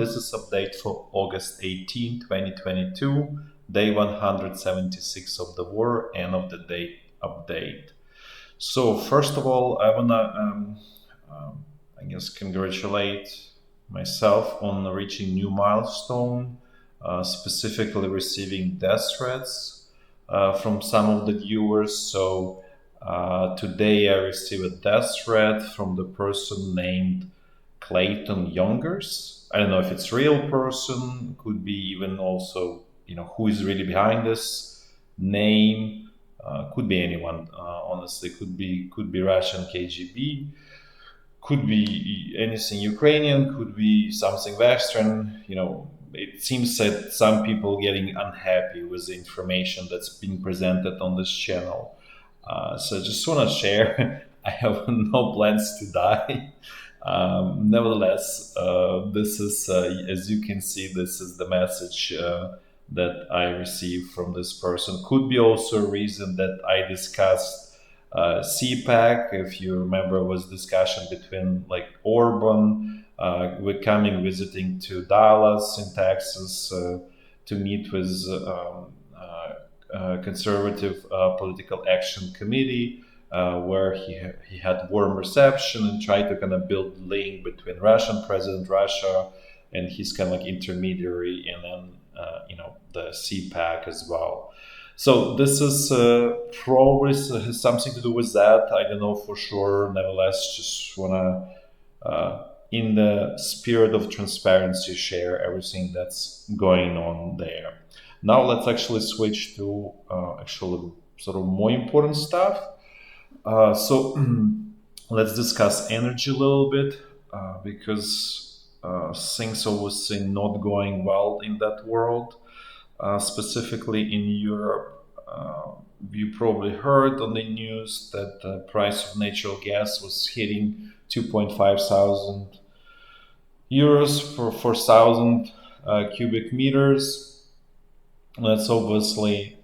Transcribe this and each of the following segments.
This is update for August 18, 2022, day 176 of the war, end of the day update. So first of all, I wanna, I guess, congratulate myself on reaching new milestone, specifically receiving death threats from some of the viewers. So today I received a death threat from the person named Clayton Youngers. I don't know if it's real person, could be even also, who is really behind this name. Could be anyone, honestly. Could be Russian KGB, could be anything Ukrainian, could be something Western. It seems that some people getting unhappy with the information that's being presented on this channel. So I just want to share. I have no plans to die. Nevertheless, this is, as you can see, this is the message that I received from this person. Could be also a reason that I discussed CPAC. If you remember, was discussion between like Orban, we're coming visiting to Dallas in Texas to meet with Conservative Political Action Committee, where he had warm reception and tried to kind of build link between Russian President Russia and his kind of like intermediary, and then the CPAC as well. So this is probably has something to do with that. I don't know for sure. Nevertheless, just wanna, in the spirit of transparency, share everything that's going on there. Now let's actually switch to actually sort of more important stuff. So let's discuss energy a little bit because things obviously not going well in that world. Specifically in Europe, you probably heard on the news that the price of natural gas was hitting 2.5 thousand euros for 4,000 cubic meters. That's obviously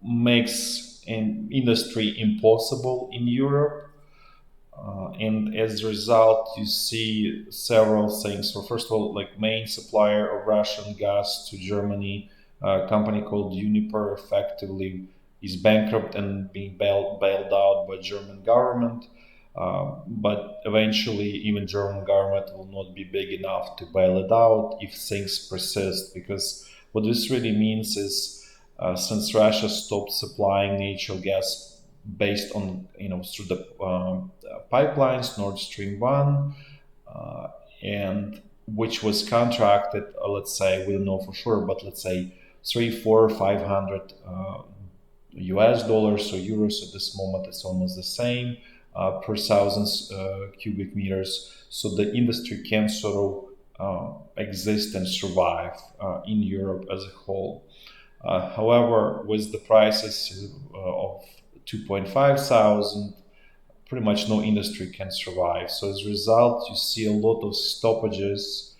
makes an industry impossible in Europe. And as a result, you see several things. So first of all, like main supplier of Russian gas to Germany, a company called Uniper, effectively is bankrupt and being bailed out by German government. But eventually, even German government will not be big enough to bail it out if things persist. Because what this really means is, since Russia stopped supplying natural gas based on through the pipelines, Nord Stream 1, and which was contracted, let's say, we don't know for sure, but let's say 3, 4, 500 US dollars or euros at this moment. It's almost the same per thousand cubic meters. So the industry can sort of exist and survive in Europe as a whole. However, with the prices of 2.5 thousand, pretty much no industry can survive. So as a result, you see a lot of stoppages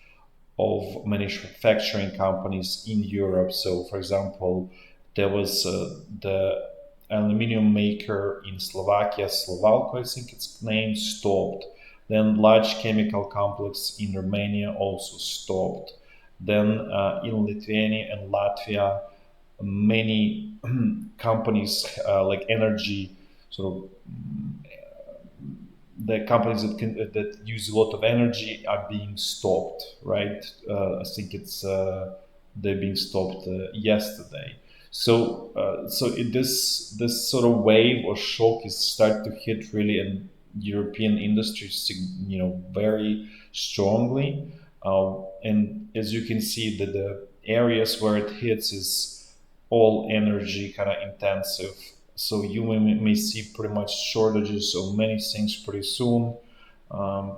of manufacturing companies in Europe. So for example, there was the aluminium maker in Slovakia, Slovalco, I think its name, stopped. Then large chemical complex in Romania also stopped. Then in Lithuania and Latvia, many companies like energy, sort of the companies that use a lot of energy are being stopped. Right, I think it's they're being stopped yesterday. So this sort of wave or shock is start to hit really in European industry, very strongly. And as you can see, that the areas where it hits is all energy kind of intensive. So you may see pretty much shortages of many things pretty soon,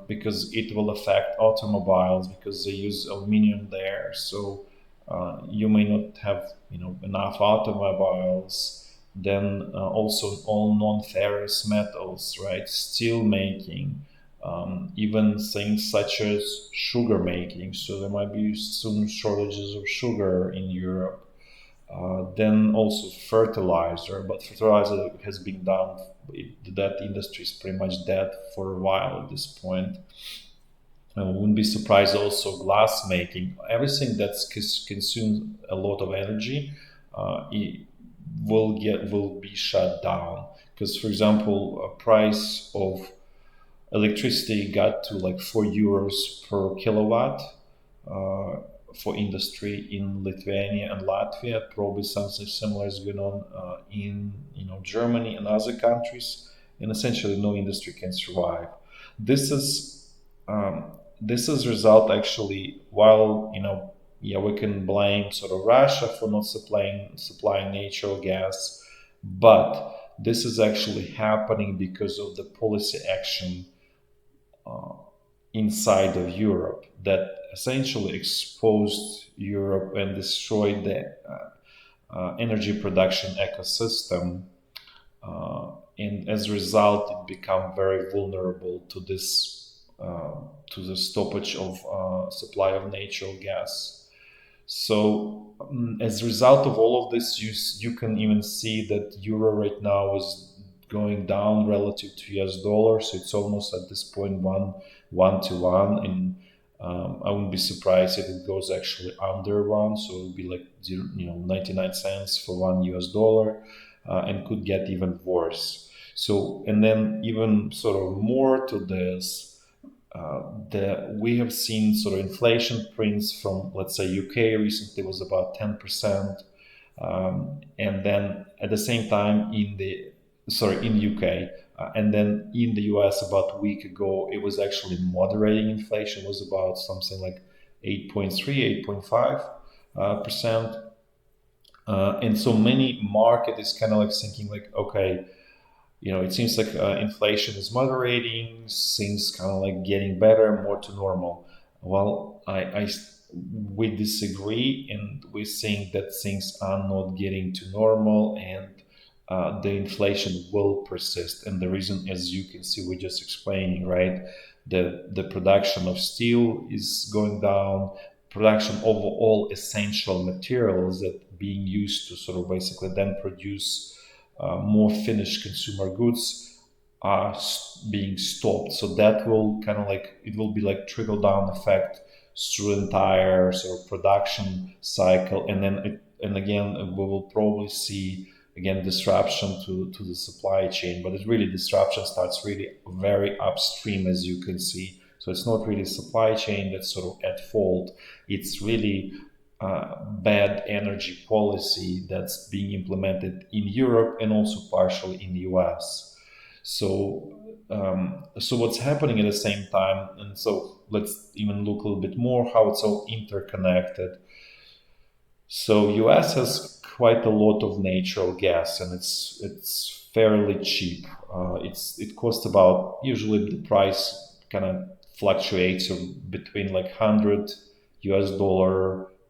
because it will affect automobiles because they use aluminum there. So you may not have enough automobiles. Then also all non-ferrous metals, right? Steel making, even things such as sugar making. So there might be soon shortages of sugar in Europe. Then also fertilizer, but fertilizer has been down. That industry is pretty much dead for a while at this point. I wouldn't be surprised also glass making. Everything that's consumes a lot of energy it will be shut down. Because, for example, a price of electricity got to like 4 euros per kilowatt uh, for industry in Lithuania and Latvia. Probably something similar is going on in Germany and other countries, and essentially no industry can survive. This is um, this is result actually while yeah, we can blame sort of Russia for not supplying natural gas, but this is actually happening because of the policy action uh, inside of Europe that essentially exposed Europe and destroyed the energy production ecosystem. And as a result, it become very vulnerable to the stoppage of supply of natural gas. So, as a result of all of this, you can even see that euro right now is going down relative to US dollar. So it's almost at this point one to one, and I wouldn't be surprised if it goes actually under one. So it would be like 99 cents for $1, and could get even worse. So, and then even sort of more to this, we have seen sort of inflation prints from, let's say, UK recently was about 10%, and then at the same time in UK, and then in the US about a week ago it was actually moderating. Inflation was about something like 8.3, 8.5%, and so many market is kind of like thinking like, okay, it seems like inflation is moderating, things kind of like getting better, more to normal. Well, we disagree, and we think that things are not getting to normal, and the inflation will persist. And the reason, as you can see, we're just explaining, right? The production of steel is going down, production of all essential materials that being used to sort of basically then produce more finished consumer goods are being stopped. So that will kind of like, it will be like trickle down effect through the entire sort of production cycle, and then and again we will probably see again disruption to the supply chain. But it really, disruption starts really very upstream, as you can see. So it's not really supply chain that's sort of at fault. It's really bad energy policy that's being implemented in Europe and also partially in the US. So what's happening at the same time, and so let's even look a little bit more how it's all interconnected. So US has quite a lot of natural gas, and it's fairly cheap. It costs about, usually the price kind of fluctuates between like $100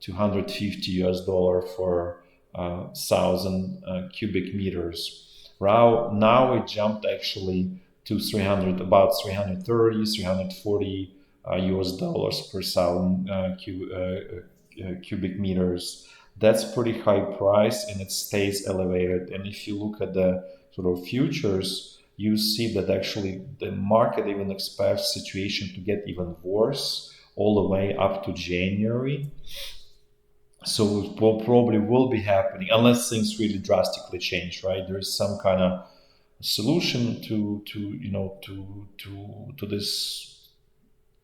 to $150 for 1,000 cubic meters. Now it jumped actually to 300, about 330, 340 US dollars per 1,000 cubic meters. That's pretty high price, and it stays elevated. And if you look at the sort of futures, you see that actually the market even expects situation to get even worse all the way up to January. So it probably will be happening unless things really drastically change, right? There is some kind of solution to this,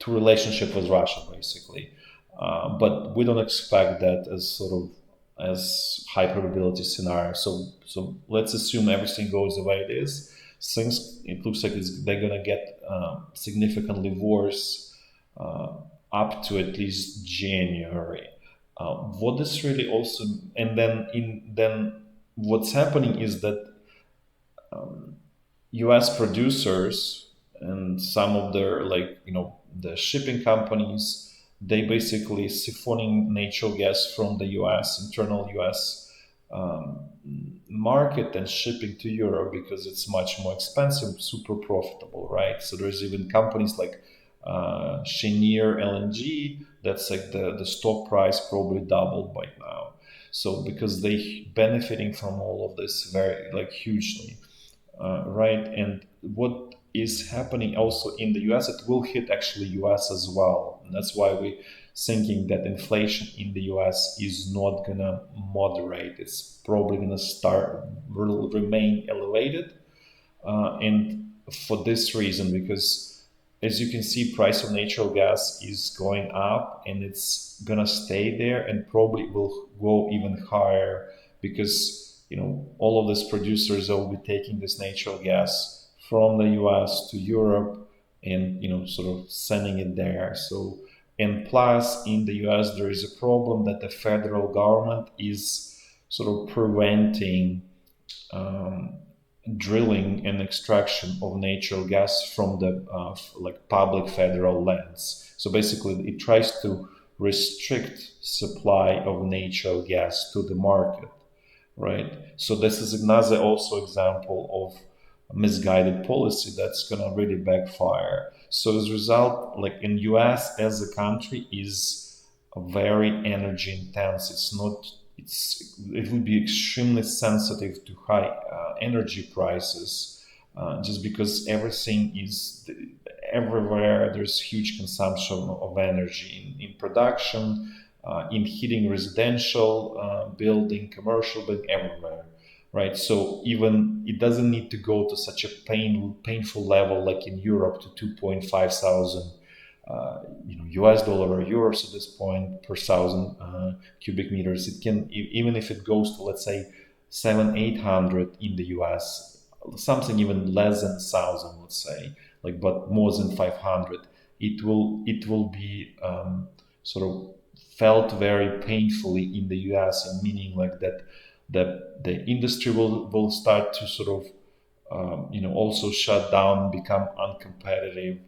to relationship with Russia, basically. But we don't expect that as sort of as high probability scenario. So let's assume everything goes the way it is. Things, it looks like they're gonna get significantly worse up to at least January. What is really also, and then what's happening is that U.S. producers and some of their, like, the shipping companies, they basically siphoning natural gas from the U.S. internal U.S. Market and shipping to Europe because it's much more expensive, super profitable, right? So there's even companies like Cheniere LNG, that's like the stock price probably doubled by now. So because they benefiting from all of this very like hugely, right? And what is happening also in the US, it will hit actually US as well. And that's why we thinking that inflation in the US is not gonna moderate. It's probably gonna will remain elevated. And for this reason, because as you can see, price of natural gas is going up and it's gonna stay there and probably will go even higher because all of these producers will be taking this natural gas from the US to Europe and sort of sending it there. So and plus in the US there is a problem that the federal government is sort of preventing um, drilling and extraction of natural gas from the like public federal lands. So basically, it tries to restrict supply of natural gas to the market, right? So this is another also example of misguided policy that's gonna really backfire. So as a result, like in US as a country is very energy intense. It would be extremely sensitive to high energy prices just because everything is everywhere. There's huge consumption of energy in production, in heating residential building, commercial building, everywhere, right? So even it doesn't need to go to such a painful level like in Europe to 2.5 thousand US dollar or euros at this point per thousand cubic meters. It can even if it goes to let's say 700-800 in the US, something even less than 1,000, let's say, like but more than 500, it will be sort of felt very painfully in the US, and meaning like that the industry will start to sort of also shut down, become uncompetitive,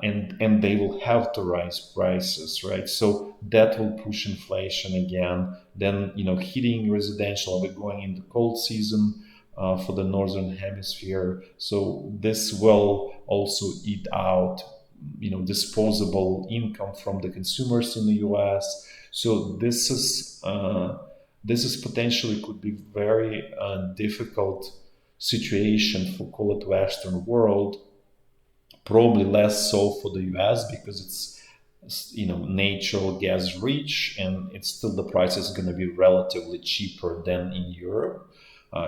and they will have to raise prices, right? So that will push inflation again. Then heating residential, we're going into cold season for the northern hemisphere, so this will also eat out disposable income from the consumers in the US. So this is potentially could be very difficult situation for call it Western world. Probably less so for the US because it's natural gas rich, and it's still the price is going to be relatively cheaper than in Europe.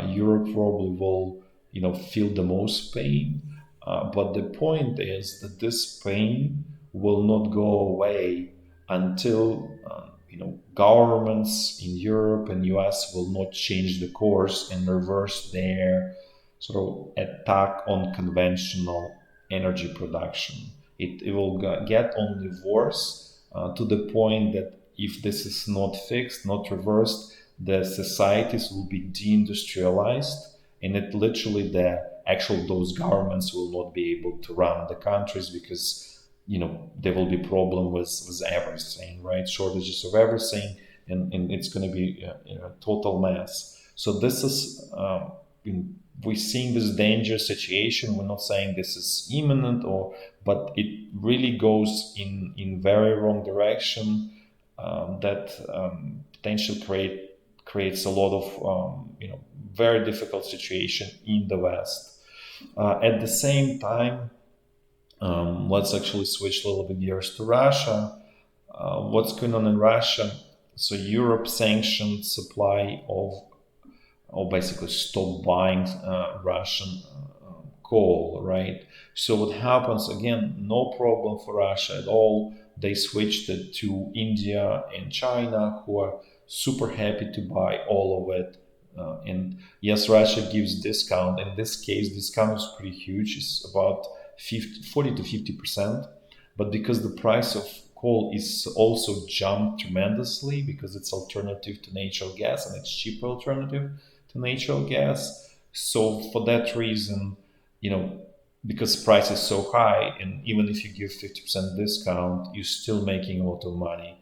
Europe probably will feel the most pain, but the point is that this pain will not go away until governments in Europe and US will not change the course and reverse their sort of attack on conventional energy production. It will get only worse to the point that if this is not fixed, not reversed, the societies will be deindustrialized, and it literally the actual those governments will not be able to run the countries because there will be problem with everything, right? Shortages of everything, and it's going to be a total mess. So this is we're seeing this dangerous situation. We're not saying this is imminent, but it really goes in very wrong direction. That potentially creates a lot of very difficult situation in the West. At the same time, let's actually switch a little bit gears to Russia. What's going on in Russia? So Europe sanctioned supply of, or basically stop buying Russian coal, right? So what happens again? No problem for Russia at all. They switched it to India and China, who are super happy to buy all of it. And yes, Russia gives discount. In this case, discount is pretty huge. It's about 40 to 50%. But because the price of coal is also jumped tremendously because it's alternative to natural gas and it's cheaper alternative to natural gas. So for that reason, because price is so high, and even if you give 50% discount, you're still making a lot of money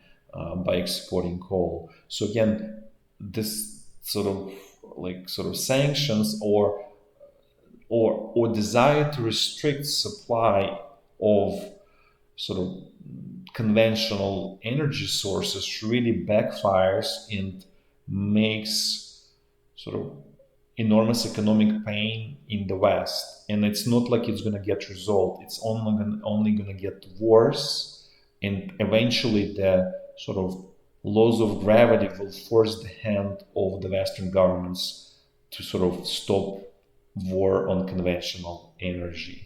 by exporting coal. So again, this sort of sanctions or desire to restrict supply of sort of conventional energy sources really backfires and makes sort of enormous economic pain in the West, and it's not like it's going to get resolved. It's only going to get worse, and eventually the sort of laws of gravity will force the hand of the Western governments to sort of stop war on conventional energy,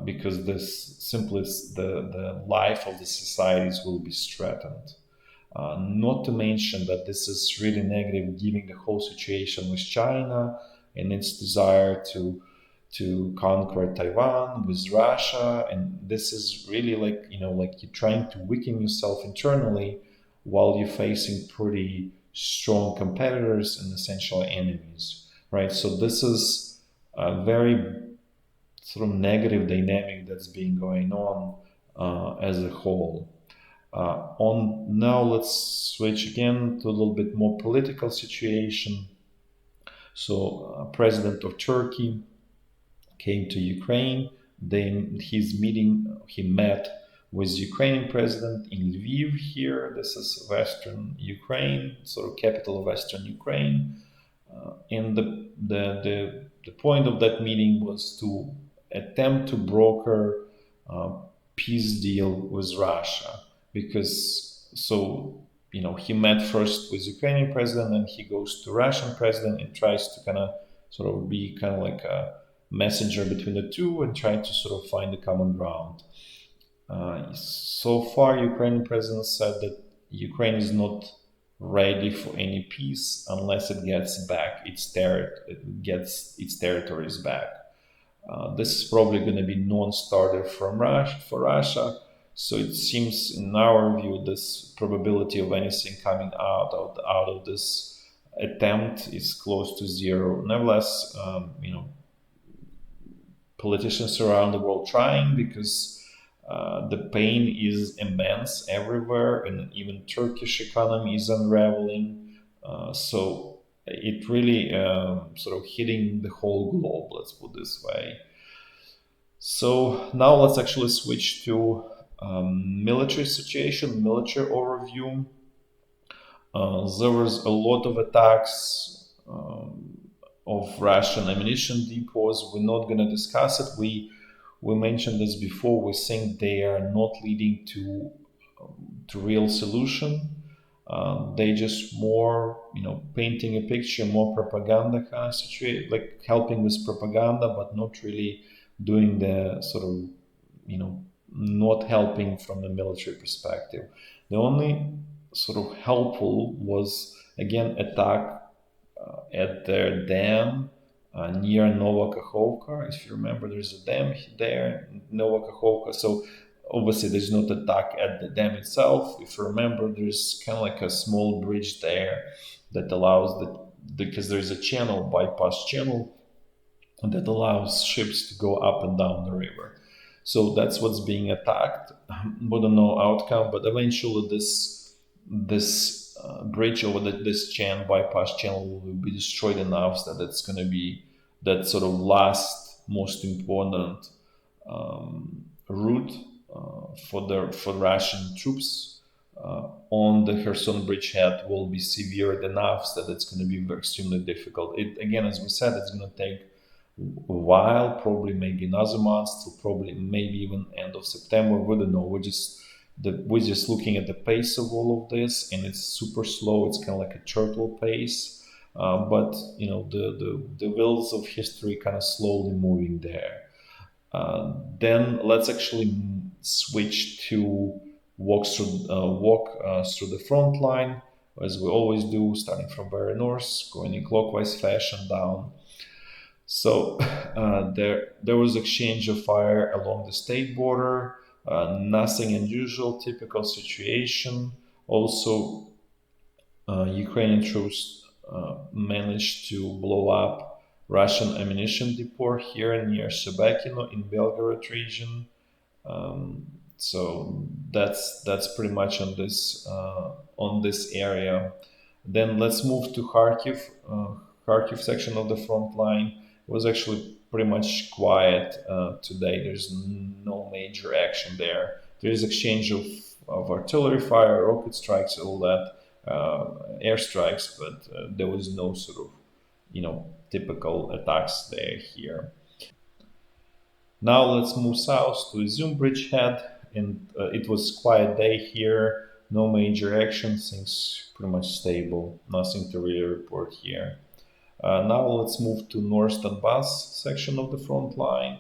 because this simply the life of the societies will be threatened. Not to mention that this is really negative given the whole situation with China and its desire to conquer Taiwan with Russia, and this is really like, like you're trying to weaken yourself internally while you're facing pretty strong competitors and essentially enemies, right? So this is a very sort of negative dynamic that's been going on as a whole. On now, let's switch again to a little bit more political situation. So, President of Turkey came to Ukraine. Then he met with Ukrainian president in Lviv here. This is Western Ukraine, sort of capital of Western Ukraine. And the point of that meeting was to attempt to broker peace deal with Russia, because he met first with Ukrainian president and he goes to Russian president and tries to kind of sort of be kind of like a messenger between the two and try to sort of find a common ground. So far, Ukrainian president said that Ukraine is not ready for any peace unless it gets back its territories back. This is probably going to be non-starter for Russia. So it seems, in our view, this probability of anything coming out of this attempt is close to zero. Nevertheless, politicians around the world trying, because the pain is immense everywhere, and even Turkish economy is unraveling. So it really sort of hitting the whole globe, let's put it this way. So now let's actually switch to military situation, military overview. There was a lot of attacks of Russian ammunition depots. We're not going to discuss it. We mentioned this before. We think they are not leading to real solution. They just more, painting a picture, more propaganda kind of situation, like helping with propaganda, but not really doing the sort of, not helping from a military perspective. The only sort of helpful was, again, attack at their dam near Nova Kakhovak. If you remember, there's a dam there, Nova Kakhovak. So obviously there's not attack at the dam itself. If you remember, there's kind of like a small bridge there that allows because there's a channel, bypass channel, that allows ships to go up and down the river. So that's what's being attacked. We don't know outcome, but eventually this bridge over this bypass channel will be destroyed enough that it's going to be that sort of last most important route for Russian troops on the Kherson bridgehead will be severe enough that it's going to be extremely difficult. Again, as we said, it's going to take a while, probably maybe another month, till probably maybe even end of September. We don't know. We're just looking at the pace of all of this, and it's super slow. It's kind of like a turtle pace, but the wheels of history kind of slowly moving there. Then let's actually switch to walk through the front line, as we always do, starting from very north, going in clockwise fashion down. So there was exchange of fire along the state border. Nothing unusual, typical situation. Also, Ukrainian troops managed to blow up Russian ammunition depot here near Shebekino in Belgorod region. So that's pretty much on this area. Then let's move to Kharkiv. Kharkiv section of the front line was actually pretty much quiet today. There's no major action there. There is exchange of artillery fire, rocket strikes, all that, airstrikes, but there was no sort of typical attacks there here. Now let's move south to Izyum bridgehead, and it was quiet day here. No major action, things pretty much stable. Nothing to really report here. Now let's move to North Donbass section of the front line.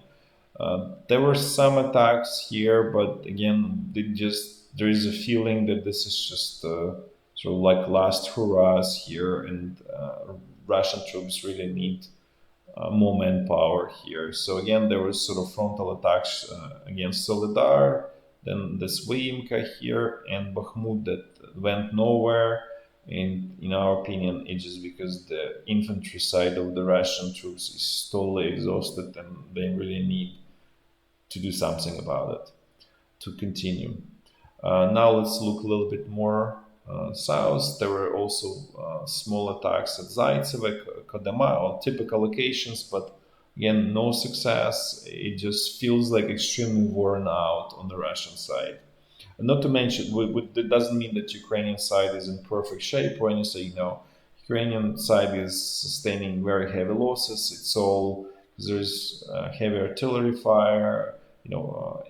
There were some attacks here, but again, there is a feeling that this is just sort of like last hurrahs here, and Russian troops really need more manpower here. So again, there was sort of frontal attacks against Solidar, then this Vodyane here, and Bakhmut that went nowhere. And in our opinion, it's just because the infantry side of the Russian troops is totally exhausted, and they really need to do something about it to continue. Now let's look a little bit more south. There were also small attacks at Zaitsev, Kodema, on typical locations, but again, no success. It just feels like extremely worn out on the Russian side. And not to mention, it doesn't mean that Ukrainian side is in perfect shape or anything. No, Ukrainian side is sustaining very heavy losses. It's all there's heavy artillery fire,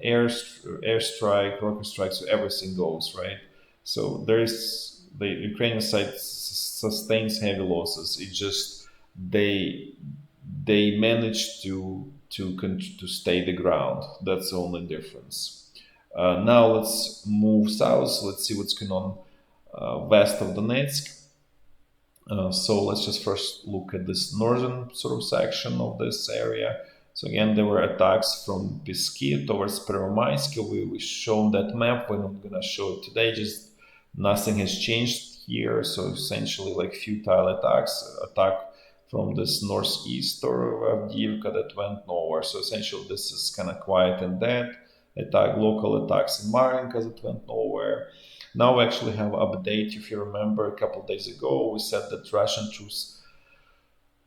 airstrike, rocket strikes, so everything goes right. So there's the Ukrainian side sustains heavy losses. It just they manage to stay the ground. That's the only difference. Now let's move south. Let's see what's going on west of Donetsk. So let's just first look at this northern sort of section of this area. So again, there were attacks from Pisky towards Pervomaysk. We've shown that map. We're not going to show it today. Just nothing has changed here. So essentially like futile attack from this northeast or Avdiivka that went nowhere. So essentially this is kind of quiet and dead. Local attacks in Marinka that went nowhere. Now we actually have update. If you remember, a couple of days ago, we said that Russian troops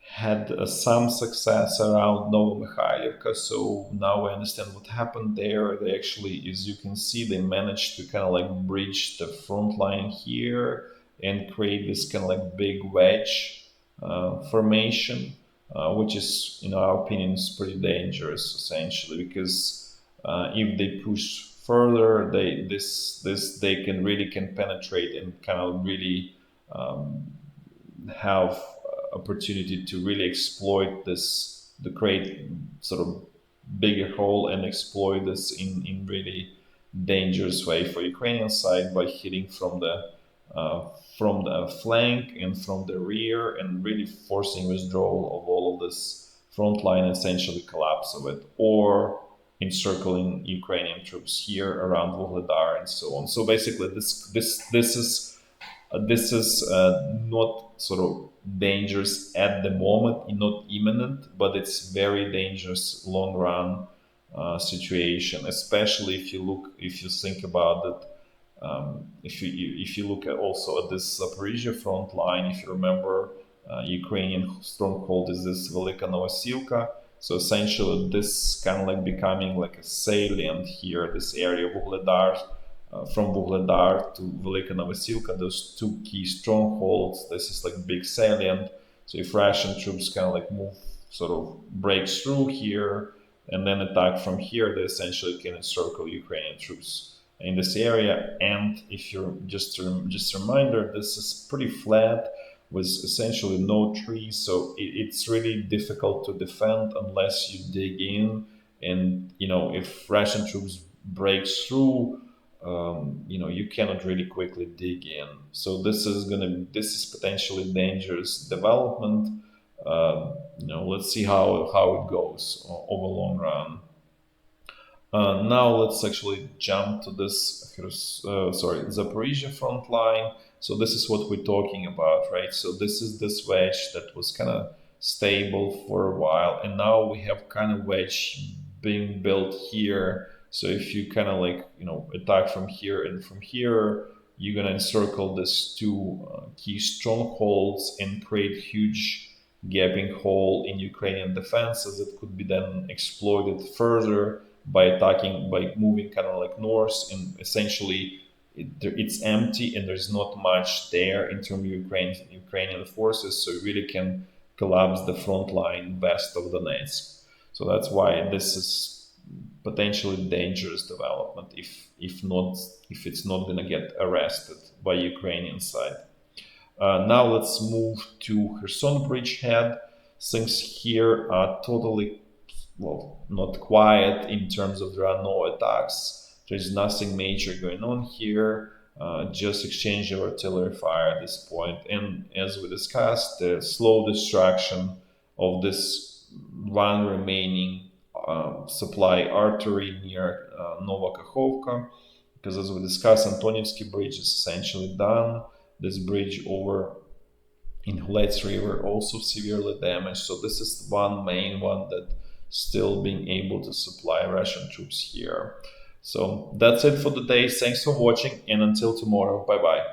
had some success around Novomykhaylivka. So now we understand what happened there. They actually, as you can see, they managed to kind of like bridge the front line here and create this kind of like big wedge formation, which is, in our opinion, is pretty dangerous essentially because if they push further, they can penetrate and kind of really have opportunity to really exploit the create sort of bigger hole and exploit this in really dangerous way for Ukrainian side by hitting from the flank and from the rear and really forcing withdrawal of all of this front line, essentially collapse of it, or encircling Ukrainian troops here around Vuhledar and so on. So basically, this is not sort of dangerous at the moment, not imminent, but it's very dangerous long run situation. Especially if you think about it. If you look at also at this Zaporizhia front line, if you remember, Ukrainian stronghold is this Velika Novosylka. So essentially, this kind of like becoming like a salient here, this area of Vuhledar, from Vuhledar to Velika Novosylka, those two key strongholds. This is like big salient. So if Russian troops kind of like break through here and then attack from here, they essentially can encircle Ukrainian troops in this area. And if you're just a reminder, this is pretty flat with essentially no trees, so it's really difficult to defend unless you dig in. And if Russian troops break through, you cannot really quickly dig in. So this is potentially dangerous development. Let's see how it goes over long run. Now let's actually jump to this Zaporizhia front line. So this is what we're talking about, right? So this is this wedge that was kind of stable for a while, and now we have kind of wedge being built here. So if you kind of attack from here and from here, you're gonna encircle these two key strongholds and create huge gaping hole in Ukrainian defenses that could be then exploited further by moving kind of like north, and essentially it's empty and there's not much there in terms of Ukrainian forces, so you really can collapse the front line west of Donetsk. So that's why this is potentially dangerous development if it's not going to get arrested by Ukrainian side. Now let's move to Kherson bridgehead. Things here are totally, well, not quiet in terms of there are no attacks. There's nothing major going on here, just exchange of artillery fire at this point. And as we discussed, the slow destruction of this one remaining supply artery near Nova Kakhovka, because as we discussed, Antonivsky Bridge is essentially done. This bridge over in Hulets River also severely damaged. So this is one main one that still being able to supply Russian troops here. So that's it for the day. Thanks for watching, and until tomorrow, bye bye.